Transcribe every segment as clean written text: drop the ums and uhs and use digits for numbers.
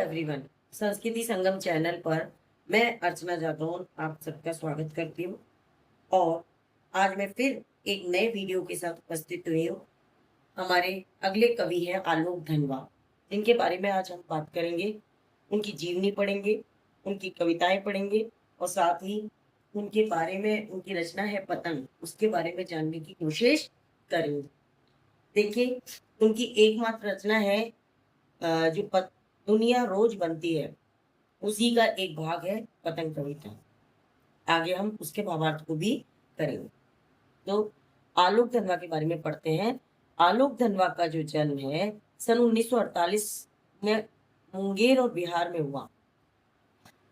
Everyone, संस्कृति संगम channel पर मैं अर्चना जादौन आप सबका स्वागत करती हूँ। और आज मैं फिर एक नए वीडियो के साथ उपस्थित हुई हूँ। हमारे अगले कवि हैं आलोक धनवा, जिनके बारे में आज हम बात करेंगे। उनकी जीवनी पढ़ेंगे, उनकी कविताएं पढ़ेंगे और साथ ही उनके बारे में, उनकी रचना है पतंग, उसके बारे में जानने की कोशिश करेंगे। देखिए, उनकी एकमात्र रचना है जो दुनिया रोज बनती है, उसी का एक भाग है पतंग कविता। आगे हम उसके भावार्थ को भी करेंगे। तो आलोक धनवा के बारे में पढ़ते हैं। आलोक धनवा का जो जन्म है सन 1948 में मुंगेर और बिहार में हुआ।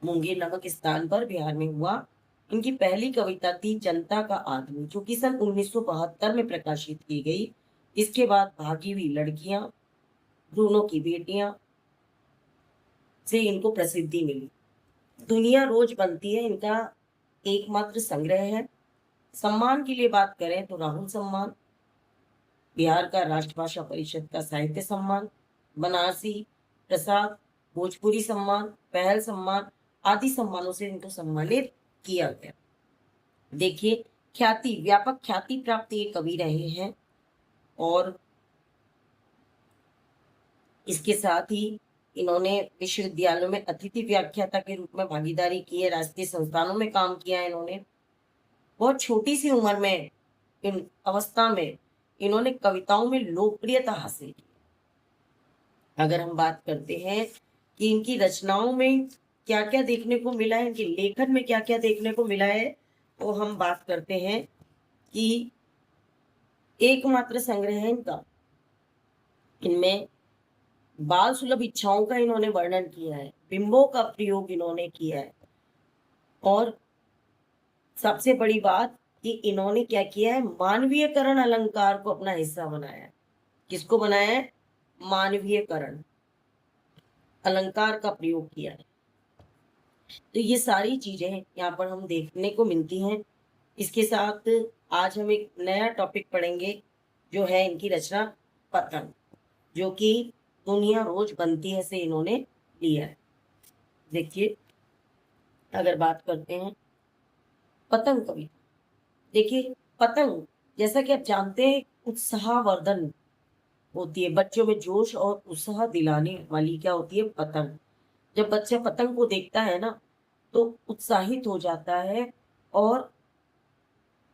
मुंगेर नामक स्थान पर बिहार में हुआ। इनकी पहली कविता थी जनता का आदमी, जो कि सन 1972 में प्रकाशित की गई। इसके बाद भागी हुई लड़कियां, ब्रूनो की बेटियां से इनको प्रसिद्धि मिली। दुनिया रोज बनती है इनका एकमात्र संग्रह है। सम्मान की लिए बात करें तो राहुल सम्मान, बिहार का राष्ट्रभाषा परिषद का साहित्य सम्मान, बनारसी प्रसाद, भोजपुरी सम्मान, पहल सम्मान आदि सम्मानों से इनको सम्मानित किया गया। देखिए, ख्याति, व्यापक ख्याति प्राप्त ये कवि रहे हैं। और इसके साथ ही इन्होंने विश्वविद्यालयों में अतिथि व्याख्याता के रूप में भागीदारी की है, राष्ट्रीय संस्थानों में काम किया है इन्होंने। बहुत छोटी सी उम्र में, इन अवस्था में इन्होंने कविताओं में लोकप्रियता हासिल की। अगर हम बात करते हैं कि इनकी रचनाओं में क्या क्या देखने को मिला है, इनके लेखन में क्या क्या देखने को मिला है, तो हम बात करते हैं कि एकमात्र संग्रह है इनका। इनमें बाल सुलभ इच्छाओं का इन्होंने वर्णन किया है, बिंबों का प्रयोग इन्होंने किया है। और सबसे बड़ी बात कि इन्होंने क्या किया है, मानवीयकरण अलंकार को अपना हिस्सा बनाया है। किसको बनाया है? मानवीयकरण अलंकार का प्रयोग किया है। तो ये सारी चीजें यहाँ पर हम देखने को मिलती हैं। इसके साथ आज हम एक नया टॉपिक पढ़ेंगे, जो है इनकी रचना पतंग, जो कि दुनिया रोज बनती है से इन्होंने लिया है। देखिए, अगर बात करते हैं पतंग कविता, देखिए पतंग, जैसा कि आप जानते हैं, उत्साहवर्धन होती है, बच्चों में जोश और उत्साह दिलाने वाली क्या होती है? पतंग। जब बच्चा पतंग को देखता है ना, तो उत्साहित हो जाता है और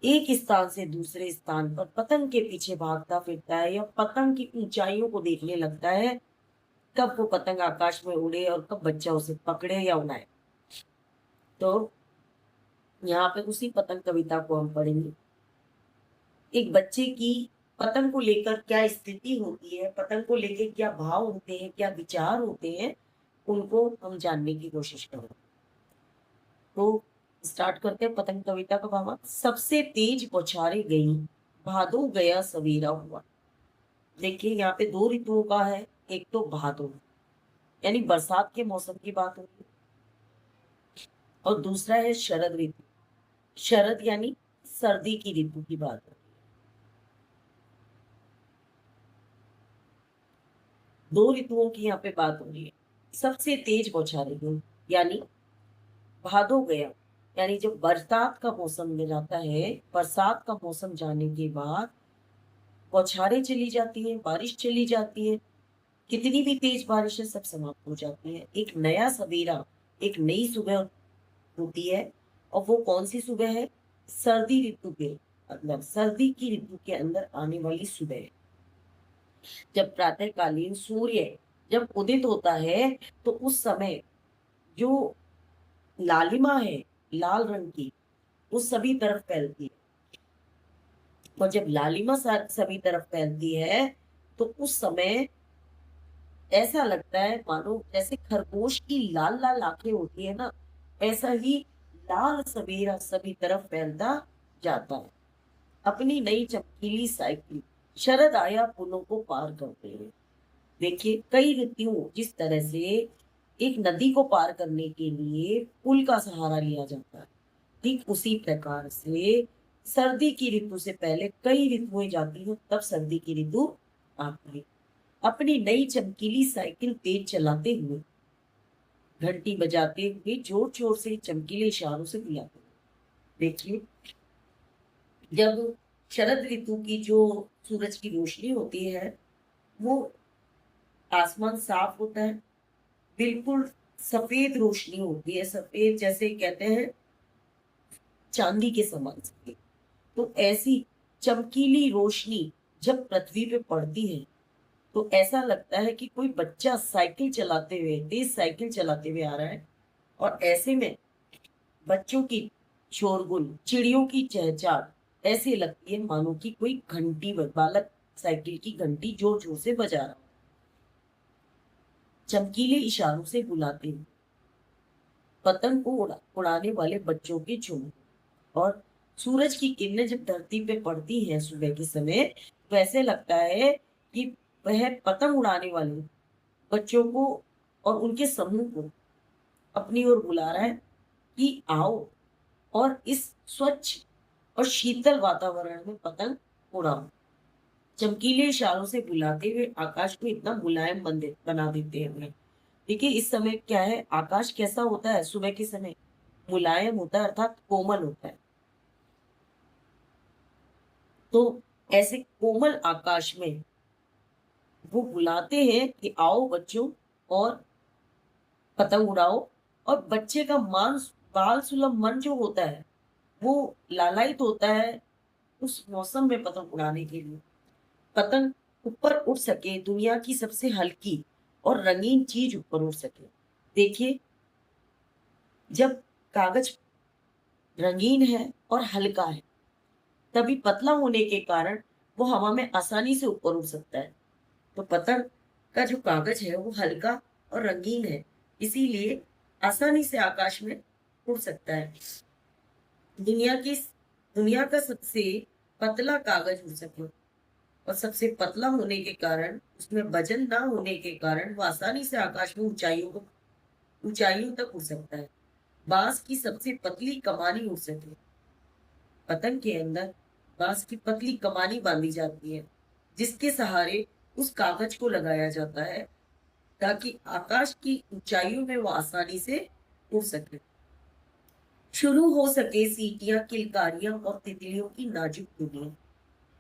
एक स्थान से दूसरे स्थान पर पतंग के पीछे भागता फिरता है, या पतंग की ऊंचाइयों को देखने लगता है, कब वो पतंग आकाश में उड़े और कब बच्चा उसे पकड़े या उड़ाए। तो यहाँ पे उसी पतंग कविता को हम पढ़ेंगे। एक बच्चे की पतंग को लेकर क्या स्थिति होती है, पतंग को लेकर क्या भाव होते हैं, क्या विचार होते हैं, उनको हम जानने की कोशिश करेंगे। तो स्टार्ट करते हैं पतंग कविता का भाव। सबसे तेज बौछारें गई, भादो गया सवेरा हुआ। देखिए, यहाँ पे दो ऋतुओं का है। एक तो भादो, यानी बरसात के मौसम की बात होती है, और दूसरा है शरद ऋतु। शरद यानी सर्दी की ऋतु की बात होती है। दो ऋतुओं की यहाँ पे बात हो रही है। सबसे तेज बौछारें गई, यानी भादो गया, यानी जब बरसात का मौसम में जाता है, बरसात का मौसम जाने के बाद बौछारें चली जाती है, बारिश चली जाती है। कितनी भी तेज बारिश है, सब समाप्त हो जाती है। एक नया सवेरा, एक नई सुबह होती है। और वो कौन सी सुबह है? सर्दी ऋतु के अंदर, सर्दी की ऋतु के अंदर आने वाली सुबह है। जब प्रातःकालीन सूर्य जब उदित होता है, तो उस समय जो लालिमा है लाल रंग की, वो सभी तरफ फैलती है। और जब लालिमा सभी तरफ फैलती है, तो उस समय ऐसा लगता है मानो जैसे खरगोश की लाल लाल आंखें होती है ना, ऐसा ही लाल सवेरा सभी तरफ फैलता जाता है। अपनी नई चमकीली साइकिल, शरद आया पुलों को पार करते हुए। देखिए, कई ऋतुओं जिस तरह से एक नदी को पार करने के लिए पुल का सहारा लिया जाता है, ठीक उसी प्रकार से सर्दी की ऋतु से पहले कई ऋतुएं जाती हैं, तब सर्दी की ऋतु आती है। अपनी नई चमकीली साइकिल तेज चलाते हुए घंटी बजाते हुए जोर जोर से चमकीले इशारों से बुलाते हैं। देखिए, जब शरद ऋतु की जो सूरज की रोशनी होती है, वो आसमान साफ होता है, बिल्कुल सफेद रोशनी होती है, सफेद जैसे कहते हैं चांदी के समान सफेद। तो ऐसी चमकीली रोशनी जब पृथ्वी पे पड़ती है, तो ऐसा लगता है कि कोई बच्चा साइकिल चलाते हुए, तेज साइकिल चलाते हुए आ रहा है। और ऐसे में बच्चों की शोरगुल, चिड़ियों की चहचहाट ऐसे लगती है मानो कि कोई घंटी बालक साइकिल की घंटी जोर जोर से बजा रहा हो। चमकीले इशारों से बुलाते हैं, पतंग को उड़ाने वाले बच्चों के झुंड। और सूरज की किरणें जब धरती पे पड़ती हैं सुबह के समय, तो ऐसे लगता है कि वह पतंग उड़ाने वाले बच्चों को और उनके समूह को अपनी ओर बुला रहा है कि आओ और इस स्वच्छ और शीतल वातावरण में पतंग उड़ाओ। चमकीले इशारों से बुलाते हुए आकाश को इतना मुलायम बना देते हैं हमें। देखिए, इस समय क्या है, आकाश कैसा होता है सुबह के समय? मुलायम होता है, अर्थात कोमल होता है। तो ऐसे कोमल आकाश में वो बुलाते हैं कि आओ बच्चों और पतंग उड़ाओ। और बच्चे का बाल सुलभ मन जो होता है, वो लालायित होता है उस मौसम में पतंग उड़ाने के लिए। पतंग ऊपर उड़ सके, दुनिया की सबसे हल्की और रंगीन चीज ऊपर उड़ सके। देखिए, जब कागज रंगीन है और हल्का है, तभी पतला होने के कारण वो हवा में आसानी से ऊपर उड़ सकता है। तो पतंग का जो कागज है वो हल्का और रंगीन है, इसीलिए आसानी से आकाश में उड़ सकता है। दुनिया की दुनिया का सबसे पतला कागज उड़ सके, और सबसे पतला होने के कारण, उसमें वजन ना होने के कारण वो आसानी से आकाश में ऊंचाइयों तक उड़ सकता है। बांस की सबसे पतली कमानी उड़ सके, पतंग के अंदर बांस की पतली कमानी बांधी जाती है, जिसके सहारे उस कागज को लगाया जाता है, ताकि आकाश की ऊंचाइयों में वो आसानी से उड़ सके। शुरू हो सके सीटियां, किलकारियां और तितलियों की नाजुक धुनियां।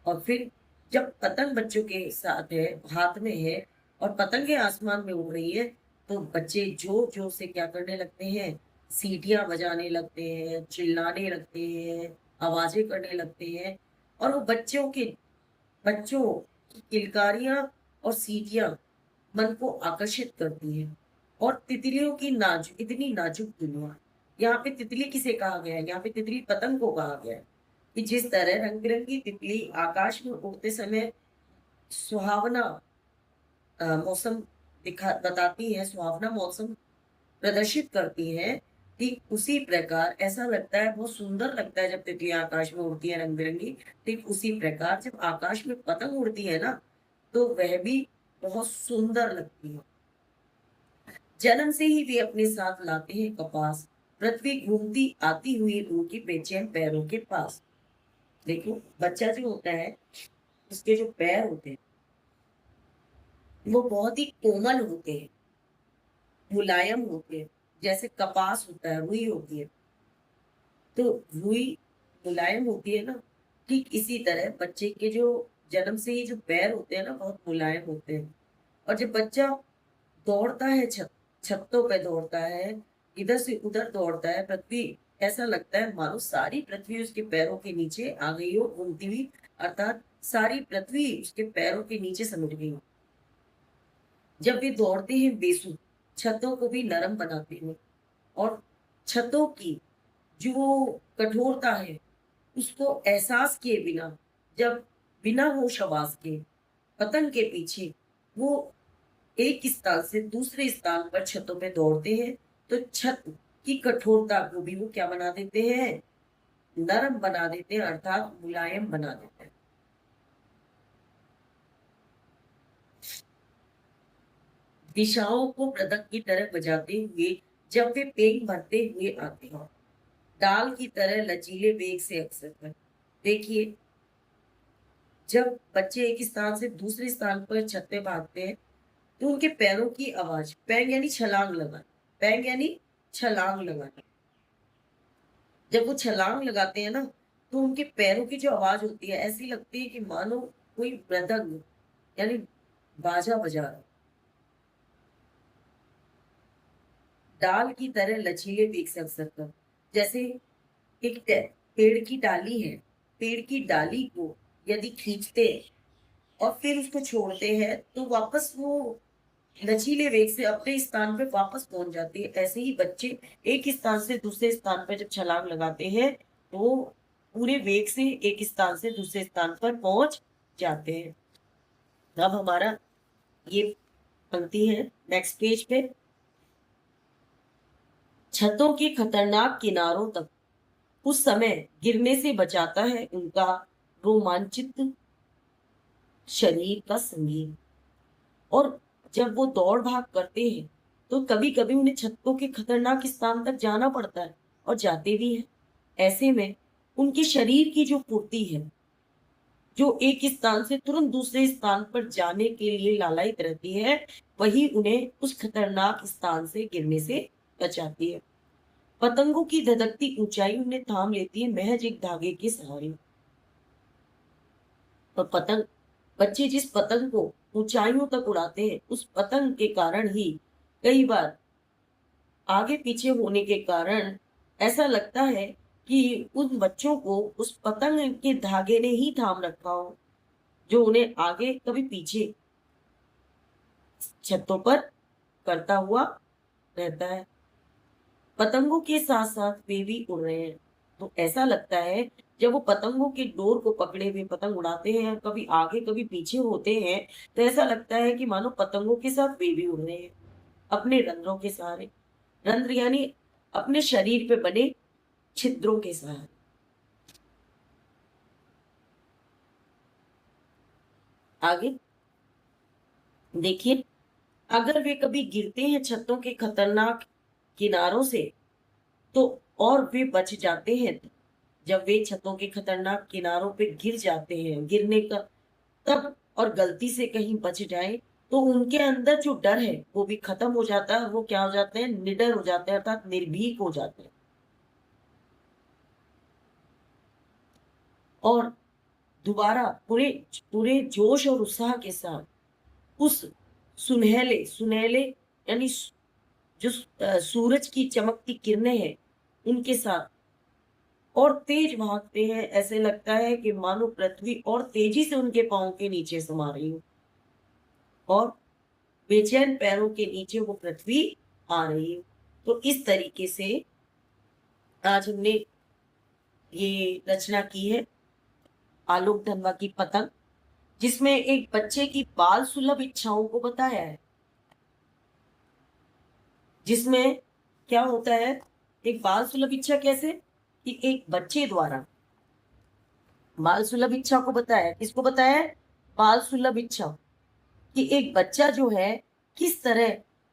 और फिर जब पतंग बच्चों के साथ है, हाथ में है, और पतंगे आसमान में उड़ रही है, तो बच्चे जोर जोर से क्या करने लगते हैं, सीटियां बजाने लगते हैं, चिल्लाने लगते हैं, आवाजें करने लगते हैं। और वो बच्चों की किलकारियां और सीटियां मन को आकर्षित करती हैं। और तितलियों की इतनी नाजुक दुनिया, यहाँ पे तितली किसे कहा गया है? यहाँ पे तितली पतंग को कहा गया है। कि जिस तरह रंग बिरंगी तितली आकाश में उड़ते समय सुहावना मौसम दिखा बताती है, सुहावना मौसम प्रदर्शित करती है, ठीक उसी प्रकार ऐसा लगता है, बहुत सुंदर लगता है जब तितलियां आकाश में उड़ती है रंग बिरंगी। ठीक उसी प्रकार जब आकाश में पतंग उड़ती है ना, तो वह भी बहुत सुंदर लगती है। जन्म से ही वे अपने साथ लाते हैं कपास, पृथ्वी घूमती आती हुई उनके बेचैन पैरों के पास। देखो, बच्चा जो होता है, उसके जो पैर होते हैं वो बहुत ही कोमल होते हैं, मुलायम होते हैं, जैसे कपास होता है, रुई होती है। तो रुई मुलायम होती है ना, ठीक इसी तरह बच्चे के जो जन्म से ही जो पैर होते हैं ना, बहुत मुलायम होते हैं। और जब बच्चा दौड़ता है, छतों पे दौड़ता है, इधर से उधर दौड़ता है, पृथ्वी ऐसा लगता है मानो सारी पृथ्वी उसके पैरों के नीचे आ गई हो घूमती हुई, अर्थात सारी पृथ्वी उसके पैरों के नीचे समिट गई हो। जब वे दौड़ते हैं बेसुध, छतों को भी नरम बनाते हैं। और छतों की जो कठोरता है, उसको एहसास किए बिना, जब बिना होश हवास के पतंग के पीछे वो एक स्थान से दूसरे स्थान पर छतों पे दौड़ते हैं, तो छत की कठोरता को भी वो क्या बना देते हैं, नरम बना देते हैं, अर्थात मुलायम बना देते हैं। दिशाओं को पृथक की तरह बजाते हुए जब वे पेट भरते हुए आते हैं, दाल की तरह लचीले वेग से अक्सर कर। देखिए, जब बच्चे एक स्थान से दूसरे स्थान पर छत पे भागते हैं, तो उनके पैरों की आवाज, पैर यानी छलांग लगा, पैंग यानी छलांग लगाना। जब वो छलांग लगाते हैं ना, तो उनके पैरों की जो आवाज होती है ऐसी लगती है कि मानो कोई मृदंग यानी बाजा बजा रहा है। डाल की तरह लचीले वेग से अवसर कर, जैसे एक पेड़ की डाली है, पेड़ की डाली को यदि खींचते हैं और फिर उसको छोड़ते हैं तो वापस वो लचीले वेग से अपने स्थान पे वापस पहुंच जाती है। ऐसे ही बच्चे एक स्थान से दूसरे स्थान पर जब छलांग लगाते हैं तो पूरे वेग से एक स्थान से दूसरे स्थान पर पहुंच जाते हैं। अब हमारा ये पंक्ति है नेक्स्ट पेज पे। छतों के खतरनाक किनारों तक उस समय गिरने से बचाता है उनका रोमांचित शरीर का संगीत। और जब वो दौड़ भाग करते हैं तो कभी कभी उन्हें छतों के खतरनाक स्थान तक जाना पड़ता है और जाते भी हैं। ऐसे में उनके शरीर की जो फुर्ती है, जो एक स्थान से तुरंत दूसरे स्थान पर जाने के लिए लालायित रहती है, वही उन्हें उस खतरनाक स्थान से गिरने से बचाती है। पतंगों की धधकती ऊंचाई उन्हें थाम लेती है महज एक धागे के सहारे। और पतंग, बच्चे जिस पतंग को ऊंचाइयों तक उड़ाते हैं उस पतंग के कारण ही कई बार आगे पीछे होने के कारण ऐसा लगता है कि उन बच्चों को उस पतंग के धागे ने ही थाम रखा हो, जो उन्हें आगे कभी पीछे छतों पर करता हुआ रहता है। पतंगों के साथ साथ वे भी उड़ रहे हैं, तो ऐसा लगता है जब वो पतंगों के डोर को पकड़े हुए पतंग उड़ाते हैं, कभी आगे कभी पीछे होते हैं, तो ऐसा लगता है कि मानो पतंगों के साथ वे भी उड़ रहे हैं अपने रंध्रों के सहारे। रंध्र यानी अपने शरीर पे बने छिद्रों के सहारे। आगे देखिए, अगर वे कभी गिरते हैं छतों के खतरनाक किनारों से तो और वे बच जाते हैं। जब वे छतों के खतरनाक किनारों पे गिर जाते हैं, गिरने का तब और गलती से कहीं बच जाए तो उनके अंदर जो डर है वो भी खत्म हो जाता है। वो क्या हो जाते हैं, निडर हो जाते हैं, अर्थात निर्भीक हो जाते हैं। और दोबारा पूरे पूरे जोश और उत्साह के साथ उस सुनहले सुनहले यानी जो सूरज की चमकती किरणें हैं उनके साथ और तेज भागते हैं। ऐसे लगता है कि मानो पृथ्वी और तेजी से उनके पांव के नीचे समा रही हो और बेचैन पैरों के नीचे वो पृथ्वी आ रही है। तो इस तरीके से आज हमने ये रचना की है आलोक धनवा की पतंग, जिसमें एक बच्चे की बाल सुलभ इच्छाओं को बताया है। जिसमें क्या होता है, एक बाल सुलभ इच्छा कैसे कि एक बच्चे द्वारा बाल सुलभ इच्छा को बताया, किसको बताया है, बाल सुलभ इच्छा, कि एक बच्चा जो है किस तरह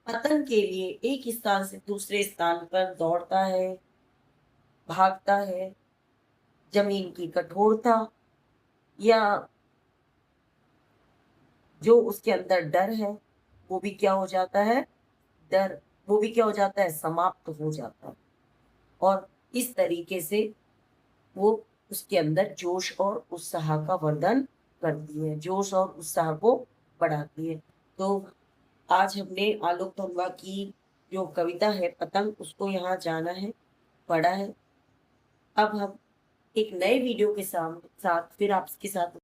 पतंग के लिए एक स्थान से दूसरे स्थान पर दौड़ता है, भागता है। जमीन की कठोरता या जो उसके अंदर डर है वो भी क्या हो जाता है, डर वो भी क्या हो जाता है, समाप्त हो जाता है। और इस तरीके से वो उसके अंदर जोश और उत्साह का वर्धन करती है, जोश और उत्साह को बढ़ाती है। तो आज हमने आलोक धनवा की जो कविता है पतंग, उसको यहाँ जाना है, पढ़ा है। अब हम एक नए वीडियो के साथ फिर आपके साथ